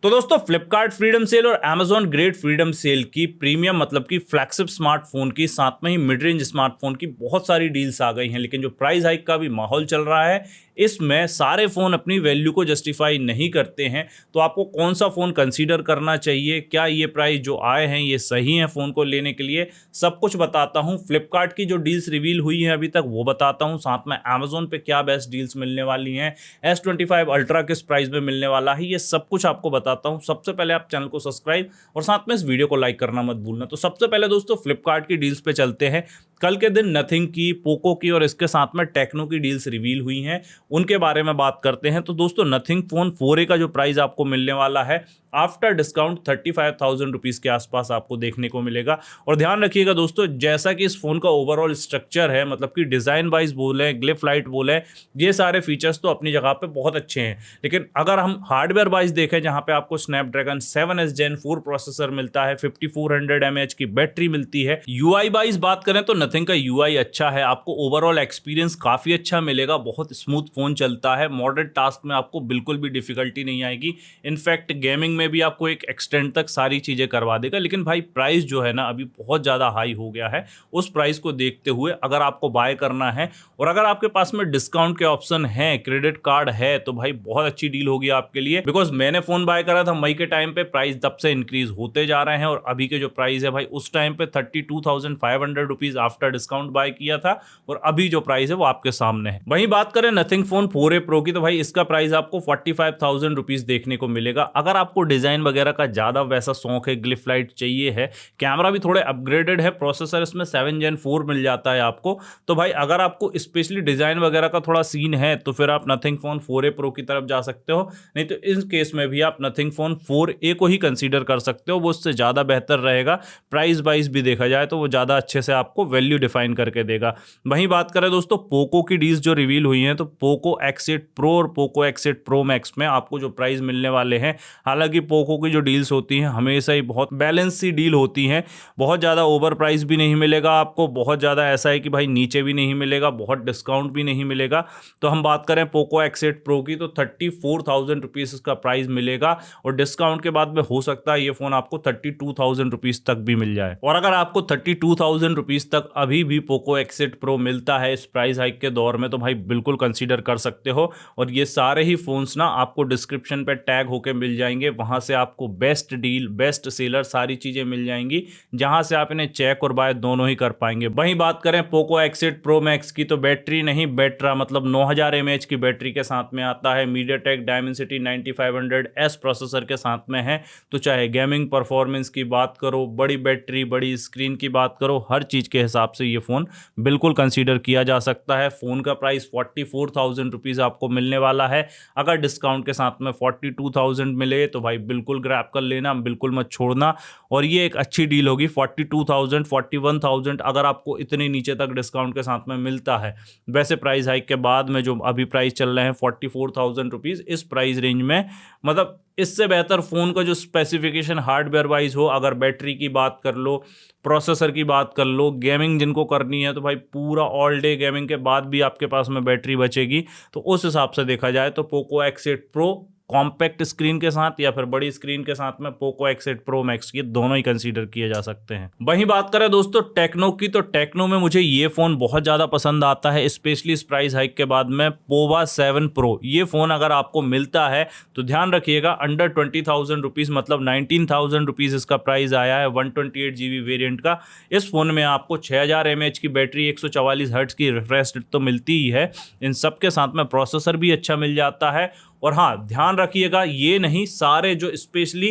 तो दोस्तों Flipkart freedom cell और अमेजॉन ग्रेट फ्रीडम सेल की प्रीमियम मतलब कि फ्लैगशिप स्मार्टफोन की साथ में ही मिड रेंज स्मार्टफोन की बहुत सारी डील्स आ गई हैं, लेकिन जो प्राइस हाइक का भी माहौल चल रहा है इसमें सारे फ़ोन अपनी वैल्यू को जस्टिफाई नहीं करते हैं। तो आपको कौन सा फ़ोन कंसीडर करना चाहिए, क्या ये प्राइस जो आए हैं ये सही है फ़ोन को लेने के लिए, सब कुछ बताता हूँ। फ्लिपकार्ट की जो डील्स रिवील हुई हैं अभी तक वो बताता हूँ, साथ में अमेजोन पे क्या बेस्ट डील्स मिलने वाली हैं, S25 अल्ट्रा किस प्राइस में मिलने वाला है, ये सब कुछ आपको बताता हूँ। सबसे पहले आप चैनल को सब्सक्राइब और साथ में इस वीडियो को लाइक करना मत भूलना। तो सबसे पहले दोस्तों फ्लिपकार्ट की डील्स पे चलते हैं। कल के दिन नथिंग की, पोको की और इसके साथ में टेक्नो की डील्स रिवील हुई हैं, उनके बारे में बात करते हैं। तो दोस्तों नथिंग फोन 4A का जो प्राइस आपको मिलने वाला है आफ्टर डिस्काउंट 35,000 रुपीज़ के आसपास आपको देखने को मिलेगा। और ध्यान रखिएगा दोस्तों, जैसा कि इस फ़ोन का ओवरऑल स्ट्रक्चर है, मतलब कि डिज़ाइन वाइज बोले, ग्लिफ लाइट बोले, ये सारे फीचर्स तो अपनी जगह पे बहुत अच्छे हैं, लेकिन अगर हम हार्डवेयर वाइज देखें जहां पे आपको स्नैपड्रैगन 7S Gen 4 प्रोसेसर मिलता है, 5400 mAh की बैटरी मिलती है, यूआई वाइज बात करें तो नथिंग का यूआई अच्छा है, आपको ओवरऑल एक्सपीरियंस काफ़ी अच्छा मिलेगा, बहुत स्मूथ फ़ोन चलता है, मॉडर्न टास्क में आपको बिल्कुल भी डिफिकल्टी नहीं आएगी। इनफैक्ट गेमिंग में भी आपको एक एक्सटेंड तक सारी चीज़ें करवा देगा। लेकिन भाई प्राइस जो है ना अभी बहुत ज़्यादा हाई हो गया है, उस प्राइस को देखते हुए अगर आपको बाय करना है और अगर आपके पास में डिस्काउंट के ऑप्शन हैं, क्रेडिट कार्ड है, तो भाई बहुत अच्छी डील होगी आपके लिए। बिकॉज मैंने फ़ोन बाय करा था मई के टाइम पे, प्राइस तब से इंक्रीज होते जा रहे हैं और अभी के जो प्राइस है भाई उस टाइम पे 32,500 रुपीज़ आफ्टर डिस्काउंट बाय किया था और अभी जो प्राइस है वो आपके सामने है। वहीं बात करें नथिंग फोन 4A प्रो की, तो भाई इसका प्राइस आपको 45,000 रुपीज़ देखने को मिलेगा। अगर आपको डिज़ाइन वगैरह का ज़्यादा वैसा शौक है, ग्लिफ लाइट चाहिए है, कैमरा भी थोड़े अपग्रेडेड है, प्रोसेसर इसमें 7 Gen 4 मिल जाता है आपको, तो भाई अगर आपको स्पेशली डिज़ाइन वगैरह का थोड़ा सीन है तो फिर आप नथिंग फोन 4A प्रो की तरफ जा सकते हो। नहीं तो इस केस में भी आप नथिंग फोन 4A को ही कंसीडर कर सकते हो, वो उससे ज़्यादा बेहतर रहेगा। प्राइस वाइज भी देखा जाए तो वो ज़्यादा अच्छे से आपको वैल्यू डिफाइन करके देगा। वहीं बात करें दोस्तों पोको की डील्स जो रिवील हुई हैं, तो पोको X8 प्रो और पोको X8 प्रो मैक्स में आपको जो प्राइस मिलने वाले हैं, हालांकि पोको की जो डील्स होती हैं हमेशा ही बहुत बैलेंस सी डील होती हैं, बहुत ज़्यादा ओवर प्राइस भी नहीं मिलेगा आपको, बहुत ज़्यादा ऐसा है कि भाई नीचे भी नहीं मिलेगा, बहुत डिस्काउंट भी नहीं मिलेगा। तो हम बात करें पोको X8 प्रो की तो 34,000 रुपीज़ इसका प्राइस मिलेगा और डिस्काउंट के बाद में हो सकता है ये फ़ोन आपको 32,000 रुपीज़ तक भी मिल जाए। और अगर आपको 32,000 रुपीज़ तक अभी भी पोको X8 प्रो मिलता है इस प्राइस हाइक के दौर में, तो भाई बिल्कुल कंसीडर कर सकते हो। और ये सारे ही फ़ोन्स ना आपको डिस्क्रिप्शन पे टैग होके मिल जाएंगे, वहाँ से आपको बेस्ट डील, बेस्ट सेलर सारी चीज़ें मिल जाएंगी, जहाँ से आप इन्हें चेक और बाय दोनों ही कर पाएंगे। वहीं बात करें पोको X8 प्रो मैक्स की, तो बैटरी नहीं बैटरा मतलब 9000 mAh की बैटरी के साथ में आता है, मीडियाटेक डायमेंसिटी 9500S प्रोसेसर के साथ में है। तो चाहे गेमिंग परफॉर्मेंस की बात करो, बड़ी बैटरी, बड़ी स्क्रीन की बात करो, हर चीज़ के हिसाब से ये फ़ोन बिल्कुल कंसीडर किया जा सकता है। फ़ोन का प्राइस 44,000 रुपीज़ आपको मिलने वाला है, अगर डिस्काउंट के साथ में 42,000 मिले तो भाई बिल्कुल ग्रैब कर लेना, बिल्कुल मत छोड़ना। और ये एक अच्छी डील होगी। 42,000 41,000 अगर आपको इतने नीचे तक डिस्काउंट के साथ में मिलता है, वैसे प्राइस हाइक के बाद में जो अभी प्राइस चल रहे हैं 44,000 रुपीज़, इस प्राइस रेंज में मतलब इससे बेहतर फ़ोन का जो स्पेसिफिकेशन हार्डवेयर वाइज हो, अगर बैटरी की बात कर लो, प्रोसेसर की बात कर लो, गेमिंग जिनको करनी है तो भाई पूरा ऑल डे गेमिंग के बाद भी आपके पास में बैटरी बचेगी, तो उस हिसाब से देखा जाए तो Poco X8 pro compact screen के साथ या फिर बड़ी स्क्रीन के साथ में पोको X8 प्रो मैक्स, ये दोनों ही कंसीडर किए जा सकते हैं। वहीं बात करें दोस्तों टेक्नो की, तो टेक्नो में मुझे ये फ़ोन बहुत ज़्यादा पसंद आता है, स्पेशली इस प्राइस हाइक के बाद में। पोवा 7 प्रो, ये फ़ोन अगर आपको मिलता है तो ध्यान रखिएगा अंडर 20,000 रुपीज़ मतलब 19,000 रुपीज़ इसका प्राइस आया है 128 GB वेरियंट का। इस फ़ोन में आपको 6000 mAh की बैटरी, 144 हर्ट्ज़ की रिफ्रेश रेट तो मिलती ही है, इन सब के साथ में प्रोसेसर भी अच्छा मिल जाता है। और हाँ ध्यान रखिएगा, ये नहीं सारे जो स्पेशली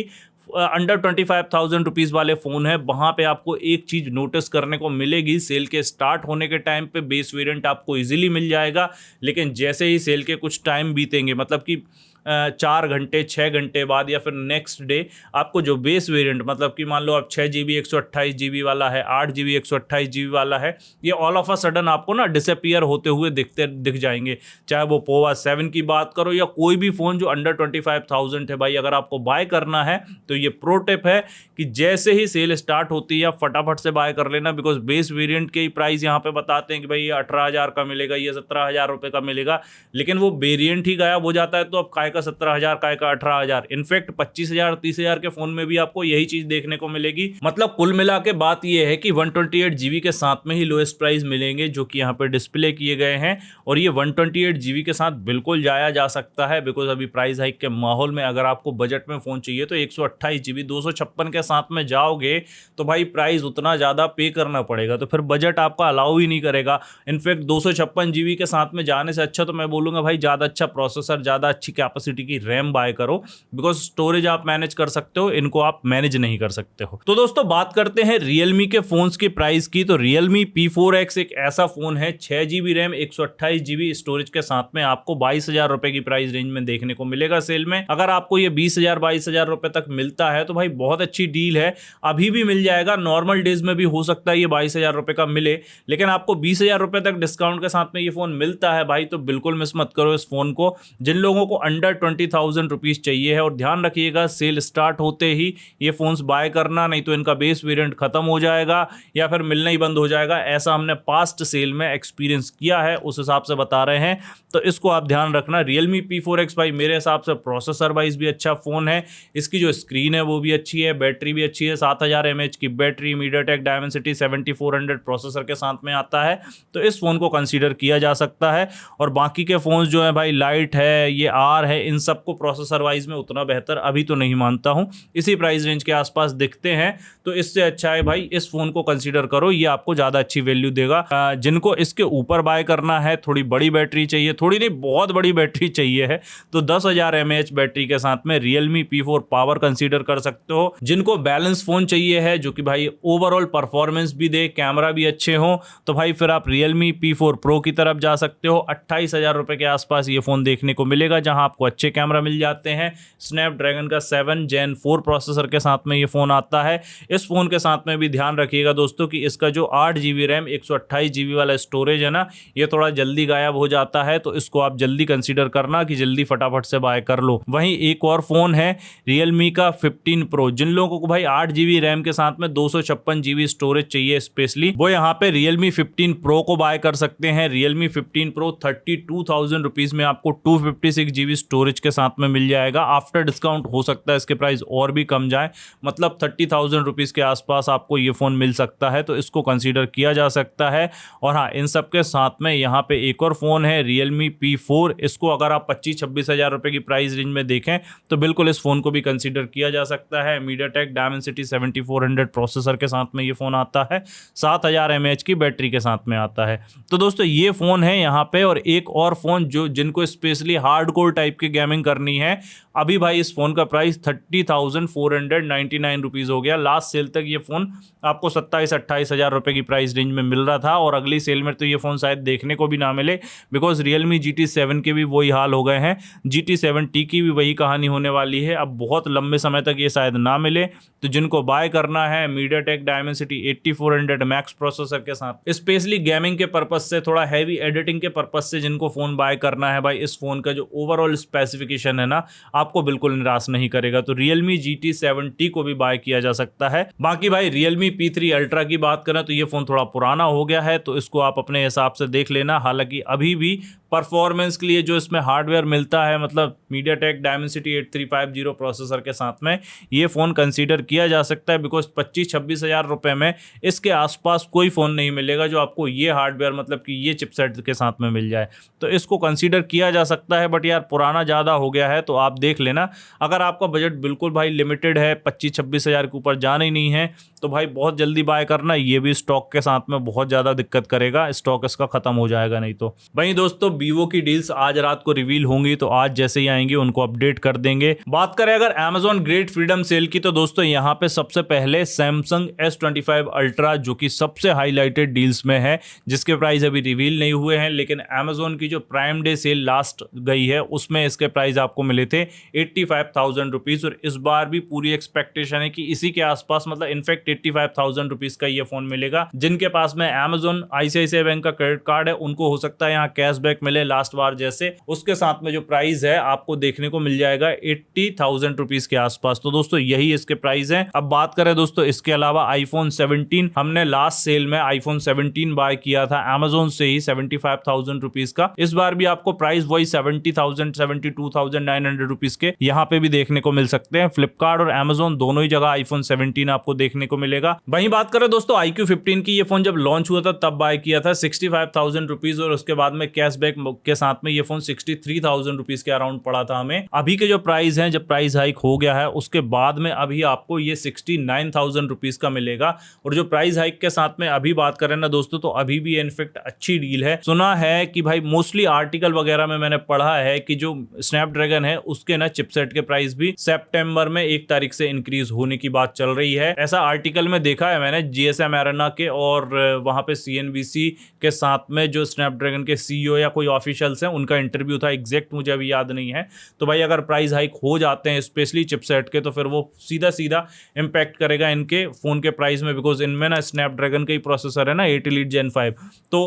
अंडर 25,000 रुपीज़ वाले फ़ोन है, वहाँ पे आपको एक चीज़ नोटिस करने को मिलेगी, सेल के स्टार्ट होने के टाइम पे बेस वेरिएंट आपको इजीली मिल जाएगा, लेकिन जैसे ही सेल के कुछ टाइम बीतेंगे, मतलब कि 4 घंटे 6 घंटे बाद या फिर नेक्स्ट डे, आपको जो बेस वेरिएंट मतलब कि मान लो आप 6 GB 128 GB वाला है, 8 GB 128 GB वाला है, ये ऑल ऑफ अ सडन आपको ना डिसअपीयर होते हुए दिख जाएंगे। चाहे वो पोवा 7 की बात करो या कोई भी फ़ोन जो अंडर 25,000 है, भाई अगर आपको बाय करना है तो ये प्रो टिप है कि जैसे ही सेल स्टार्ट होती है आप फटाफट से बाय कर लेना, बिकॉज बेस वेरिएंट के ही प्राइस यहाँ पे बताते हैं कि भाई ये 18,000 का मिलेगा, ये 17,000 रुपये का मिलेगा, लेकिन वो वेरिएंट ही गायब हो जाता है तो अब काय का 17,000, काय का 18,000। इनफैक्ट 25,000 30,000 के फोन में भी आपको यही चीज देखने को मिलेगी। मतलब कुल मिला के बात यह है कि 128 जीबी के साथ में ही लोएस्ट प्राइस मिलेंगे जो कि यहाँ पे डिस्प्ले किए गए हैं, और ये 128 जीबी के साथ बिल्कुल जाया जा सकता है। बिकॉज अभी प्राइस हाइक के माहौल में अगर आपको बजट में फोन चाहिए तो 128 जीबी 256 के साथ में जाओगे तो भाई प्राइस उतना ज्यादा पे करना पड़ेगा, तो फिर बजट आपका अलाउ ही नहीं करेगा। इनफैक्ट 256 जीबी के साथ में जाने से अच्छा तो मैं बोलूंगा भाई ज्यादा अच्छा प्रोसेसर, ज्यादा अच्छी कैपेसिटी की रैम बाय करो, बिकॉज स्टोरेज आप मैनेज कर सकते हो, इनको आप मैनेज नहीं कर सकते हो। तो दोस्तों बात करते हैं Realme के फोन्स की प्राइस की। तो Realme P4X एक ऐसा फोन है, 6 जीबी रैम 128 जीबी स्टोरेज के साथ में आपको 22,000 रुपए की प्राइस रेंज में देखने को मिलेगा सेल में। अगर आपको ये 20,000 22,000 रुपए तक मिलता है तो भाई बहुत अच्छी डील है, अभी भी मिल जाएगा। नॉर्मल डेज में भी हो सकता है ये 22,000 रुपए का मिले, लेकिन आपको 20,000 रुपए तक डिस्काउंट के साथ में ये फोन मिलता है भाई, तो बिल्कुल मिस मत करो इस फोन को। जिन लोगों को अंडर 20,000 रुपीज चाहिए है, और ध्यान रखिएगा सेल स्टार्ट होते ही ये फोन्स बाय करना, नहीं तो इनका बेस वेरिएंट खत्म हो जाएगा या फिर मिलना ही बंद हो जाएगा। ऐसा हमने पास्ट सेल में एक्सपीरियंस किया है, उस हिसाब से बता रहे हैं, तो इसको आप ध्यान रखना। Realme P4X भाई मेरे हिसाब से प्रोसेसर वाइज भी अच्छा फोन है, इसकी जो स्क्रीन है वो भी अच्छी है, बैटरी भी अच्छी है, 7000 mAh की बैटरी, MediaTek Dimensity 7400 प्रोसेसर के साथ में आता है, तो इस फोन को कंसीडर किया जा सकता है। और बाकी के फोन्स जो है भाई लाइट है, ये आर है, इन सबको प्रोसेसर वाइज में उतना बेहतर अभी तो नहीं मानता हूं, इसी प्राइस रेंज के आसपास दिखते हैं, तो इससे अच्छा है भाई इस फोन को कंसीडर करो, ये आपको ज्यादा अच्छी वैल्यू देगा। जिनको इसके ऊपर बाय करना है, थोड़ी बड़ी बैटरी चाहिए, थोड़ी नहीं बहुत बड़ी बैटरी चाहिए है, तो 10,000 mAh बैटरी के साथ में Realme P4 पावर कंसीडर कर सकते हो। जिनको बैलेंस फोन चाहिए है जो कि भाई ओवरऑल परफॉर्मेंस भी दे, कैमरा भी अच्छे हो, तो भाई फिर आप Realme P4 Pro की तरफ जा सकते हो। 28,000 रुपए के आसपास ये फोन देखने को मिलेगा, जहां आपको अच्छे कैमरा मिल जाते हैं। स्नैपड्रैगन का 7 Gen 4 प्रोसेसर के साथ में ये फोन आता है। इस फोन के साथ में भी ध्यान रखिएगा दोस्तों कि इसका जो 8 जीबी रैम 128 जीबी वाला स्टोरेज है ना, ये थोड़ा जल्दी गायब हो जाता है, तो इसको आप जल्दी कंसीडर करना कि जल्दी फटाफट से बाय कर लो। वहीं एक और फोन है Realme का 15 Pro। जिन लोगों को भाई 8 जीबी रैम के साथ में 256 जीबी स्टोरेज चाहिए स्पेशली, वो यहाँ पे Realme 15 Pro को बाय कर सकते हैं। Realme 15 Pro 32,000 रुपीज में आपको 256 जीबी स्टोरेज के साथ में मिल जाएगा। आफ्टर डिस्काउंट हो सकता है इसके प्राइस और भी कम जाए, मतलब 30,000 रुपीज के आसपास आपको ये फोन मिल सकता है, तो इसको कंसीडर किया जा सकता है। और हाँ, इन सब के साथ में यहाँ पे एक और फोन है Realme P4। इसको अगर आप 25-26 हजार रुपए की प्राइस रेंज में देखें तो बिल्कुल इस फोन को भी कंसीडर किया जा सकता है। MediaTek Dimensity 7400 प्रोसेसर के साथ में ये फोन आता है, 7000 mAh की बैटरी के साथ में आता है। तो दोस्तों ये फोन है यहाँ पे। और एक और फोन जो जिनको स्पेशली हार्डकोर टाइप की गेमिंग करनी है, अभी भाई इस फोन का प्राइस 30,499 रुपीज हो गया। लास्ट सेल तक ये फोन आपको 27-28 हजार रुपए की प्राइस रेंज में मिल रहा था, और अगली सेल में तो ये फोन शायद देखने को भी ना मिले, बिकॉज Realme GT7 के भी वही हाल हो गए हैं, GT7T की भी वही कहानी होने वाली है। अब बहुत लंबे समय तक ये शायद ना मिले, तो जिनको बाय करना है MediaTek Dimensity 8400 मैक्स प्रोसेसर के साथ, स्पेशली गेमिंग के पर्पज से, थोड़ा हैवी एडिटिंग के पर्पज से जिनको फोन बाय करना है भाई, इस फोन का जो ओवरऑल स्पेसिफिकेशन है ना, आपको बिल्कुल निराश नहीं करेगा। तो Realme GT7T को भी बाय किया जा सकता है। बाकी भाई Realme P3 Ultra की बात करें तो ये फोन थोड़ा पुराना हो गया है, तो इसको आप अपने हिसाब से देख लेना। हालांकि अभी भी परफॉर्मेंस के लिए जो इसमें हार्डवेयर मिलता है, मतलब MediaTek Dimensity 8350 प्रोसेसर के साथ में ये फ़ोन कंसीडर किया जा सकता है, बिकॉज 25-26 हज़ार रुपये में इसके आसपास कोई फ़ोन नहीं मिलेगा जो आपको ये हार्डवेयर मतलब कि ये चिपसेट के साथ में मिल जाए, तो इसको कंसीडर किया जा सकता है। बट यार पुराना ज़्यादा हो गया है, तो आप देख लेना। अगर आपका बजट बिल्कुल भाई लिमिटेड है, 25-26 हज़ार के ऊपर जाना ही नहीं है, तो भाई बहुत जल्दी बाय करना। ये भी स्टॉक के साथ में बहुत ज़्यादा दिक्कत करेगा, स्टॉक इसका ख़त्म हो जाएगा नहीं तो। वहीं दोस्तों वीवो की डील्स आज रात को रिवील होंगी, तो आज जैसे ही आएंगे उनको अपडेट कर देंगे। बात करें अगर Amazon ग्रेट फ्रीडम सेल की, तो दोस्तों यहाँ पे सबसे पहले Samsung S25 Ultra जो कि सबसे हाईलाइटेड डील्स में है, जिसके प्राइस अभी रिवील नहीं हुए हैं, लेकिन Amazon की जो प्राइम डे सेल लास्ट गई है उसमें इसके प्राइस आपको मिले थे 85,000 रुपीज़, और इस बार भी पूरी एक्सपेक्टेशन है कि इसी के आसपास, मतलब इनफैक्ट 85,000 रुपीज़ का ये फोन मिलेगा। जिनके पास में Amazon ICICI बैंक का क्रेडिट कार्ड है उनको हो सकता है यहाँ कैशबैक मिले लास्ट बार जैसे। उसके साथ में जो प्राइस है आपको देखने को मिल जाएगा 80,000 रुपीज़ के आसपास। तो दोस्तों यही इसके प्राइस है। अब बात करें दोस्तों इसके अलावा iPhone 17, हमने लास्ट सेल में iPhone 17 बाय किया था Amazon से ही 75,000 रुपीज़ का। इस बार भी आपको प्राइस वही 70,000 72,900 रुपीज के यहाँ पे भी देखने को मिल सकते हैं। फ्लिपकार्ट और Amazon दोनों ही जगह आईफोन 17 आपको देखने को मिलेगा। वहीं बात करें दोस्तों iQOO 15 की, ये फोन जब लॉन्च हुआ था तब बाय किया था 65,000 रुपीज और उसके बाद में कैशबैक के साथ में ये फोन 63,000 रुपीज के अराउंड पड़ा था हमें। अभी के जो प्राइस है, जब प्राइस हाइक हो गया है उसके बाद में अभी आपको ये 69,000 रुपीज का मिलेगा। और जो प्राइस हाइक के साथ में अभी बात करें ना दोस्तों, तो अभी भी इनफेक्ट अच्छी डील है। सुना है कि भाई मोस्टली आर्टिकल वगैरह में मैंने पढ़ा है कि जो स्नैपड्रैगन है उसके ना चिपसेट के प्राइस भी सितंबर में 1 तारीख से इंक्रीज होने की बात चल रही है। ऐसा आर्टिकल में देखा है मैंने GSM एरेना के, और वहां पे CNBC के साथ में जो स्नैपड्रैगन के CEO या कोई ऑफिशियल्स हैं उनका इंटरव्यू था, एग्जैक्ट मुझे अभी याद नहीं है। तो भाई अगर प्राइस हाइक हो जाते हैं स्पेशली चिपसेट के, तो फिर वो सीधा सीधा इंपैक्ट करेगा इनके फोन के प्राइस में, बिकॉज इनमें ना स्नैपड्रैगन का ही प्रोसेसर है ना 8 Elite Gen 5। तो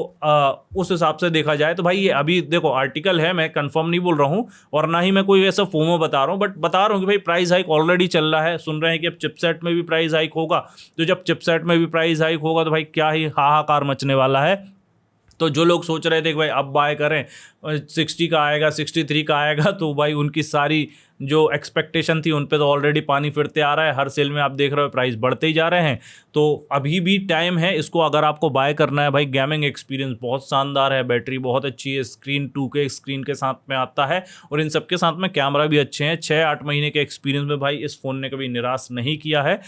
उस हिसाब से देखा जाए तो भाई ये अभी देखो आर्टिकल है, मैं कंफर्म नहीं बोल रहा हूँ और ना ही मैं कोई ऐसा फोमो बता रहा हूँ, बट बता रहा हूँ कि भाई प्राइस हाइक ऑलरेडी चल रहा है। सुन रहे हैं कि अब चिपसेट में भी प्राइस हाइक होगा, तो जब चिपसेट में भी प्राइस हाइक होगा तो भाई क्या ही हाहाकार मचने वाला है। तो जो लोग सोच रहे थे कि भाई अब बाय करें 60 का आएगा, 63 का आएगा, तो भाई उनकी सारी जो एक्सपेक्टेशन थी उन पे तो ऑलरेडी पानी फिरते आ रहा है। हर सेल में आप देख रहे हो प्राइस बढ़ते ही जा रहे हैं। तो अभी भी टाइम है इसको अगर आपको बाय करना है। भाई गेमिंग एक्सपीरियंस बहुत शानदार है, बैटरी बहुत अच्छी है, स्क्रीन 2K स्क्रीन के साथ में आता है और इन सब के साथ में कैमरा भी अच्छे हैं। 6-8 महीने के एक्सपीरियंस में भाई इस फ़ोन ने कभी निराश नहीं किया है।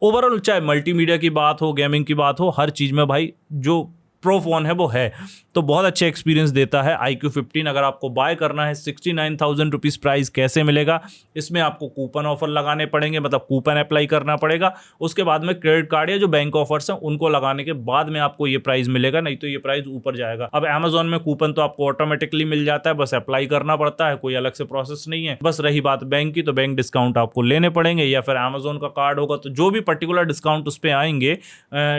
ओवरऑल चाहे मल्टीमीडिया की बात हो, गेमिंग की बात हो, हर चीज़ में भाई जो प्रो फोन है वो है, तो बहुत अच्छे एक्सपीरियंस देता है iQOO 15। अगर आपको बाय करना है 69,000 रुपीज़ प्राइस कैसे मिलेगा, इसमें आपको कूपन ऑफर लगाने पड़ेंगे, मतलब कूपन अप्लाई करना पड़ेगा। उसके बाद में क्रेडिट कार्ड या जो बैंक ऑफर्स हैं उनको लगाने के बाद में आपको ये प्राइस मिलेगा, नहीं तो ये प्राइस ऊपर जाएगा। अब Amazon में कूपन तो आपको ऑटोमेटिकली मिल जाता है, बस अप्लाई करना पड़ता है, कोई अलग से प्रोसेस नहीं है। बस रही बात बैंक की, तो बैंक डिस्काउंट आपको लेने पड़ेंगे, या फिर Amazon का कार्ड होगा तो जो भी पर्टिकुलर डिस्काउंट उस पर आएंगे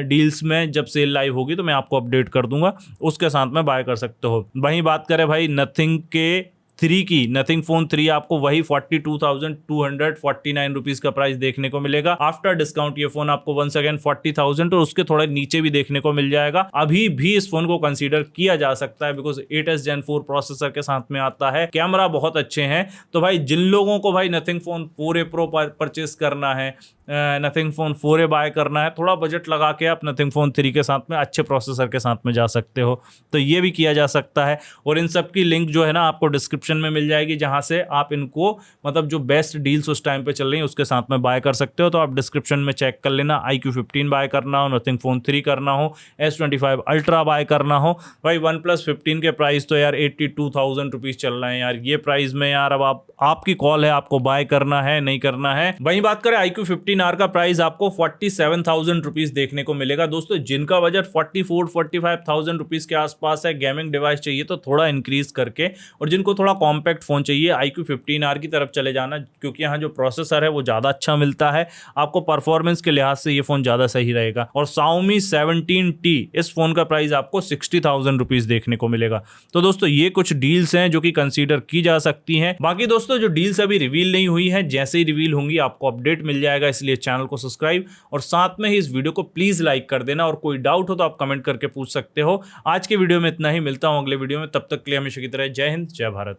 डील्स में, जब सेल लाइव होगी तो मैं आपको अपडेट कर दूंगा, उसके साथ में बाय कर सकते हो। वहीं बात करें भाई नथिंग के 3 की, नथिंग फोन 3 आपको वही 42,249 रुपीज का प्राइस देखने को मिलेगा। आफ्टर डिस्काउंट ये फोन आपको वंस अगेन 40,000 और उसके थोड़े नीचे भी देखने को मिल जाएगा। अभी भी इस फोन को कंसीडर किया जा सकता है बिकॉज 8s Gen 4 प्रोसेसर के साथ में आता है, कैमरा बहुत अच्छे हैं। तो भाई जिन लोगों को भाई nothing phone 4A Pro purchase करना है, नथिंग फोन 4A बाय करना है, थोड़ा बजट लगा के आप नथिंग फोन 3 के साथ में अच्छे प्रोसेसर के साथ में जा सकते हो, तो ये भी किया जा सकता है। और इन सब की लिंक जो है ना आपको डिस्क्रिप्शन में मिल जाएगी, जहां से आप इनको मतलब जो बेस्ट डील्स उस टाइम पे चल रही है उसके साथ में बाय कर सकते हो। तो आप डिस्क्रिप्शन में चेक कर लेना। iQOO 15 बाय करना हो, नथिंग फोन 3 करना हो, S25 अल्ट्रा बाय करना हो, भाई OnePlus 15 के प्राइस तो यार 82,000 रुपीज चल रहे हैं यार। ये प्राइस में यार अब आपकी कॉल है, आपको बाय करना है नहीं करना है। वहीं बात करें iQOO 15R का प्राइस आपको 47,000 रुपीज देखने को मिलेगा। दोस्तों जिनका बजट 44-45,000 रुपीज के आसपास है, गेमिंग डिवाइस चाहिए तो थोड़ा इंक्रीज करके, और जिनको थोड़ा कॉम्पैक्ट फोन चाहिए iQOO 15R की तरफ चले जाना, क्योंकि यहाँ जो प्रोसेसर है वो ज्यादा अच्छा मिलता है आपको। परफॉर्मेंस के लिहाज से ये फोन ज्यादा सही रहेगा। और Xiaomi 17T, इस फोन का प्राइस आपको 60,000 रुपीज देखने को मिलेगा। तो दोस्तों ये कुछ डील्स हैं जो कि कंसीडर की जा सकती हैं। बाकी दोस्तों जो डील्स अभी रिवील नहीं हुई है, जैसे ही रिवील होंगी आपको अपडेट मिल जाएगा, इसलिए चैनल को सब्सक्राइब और साथ में ही इस वीडियो को प्लीज लाइक कर देना। और कोई डाउट हो तो आप कमेंट करके पूछ सकते हो। आज के वीडियो में इतना ही, मिलता हूं अगले वीडियो में, तब तक के लिए हमेशा की तरह जय हिंद, जय भारत।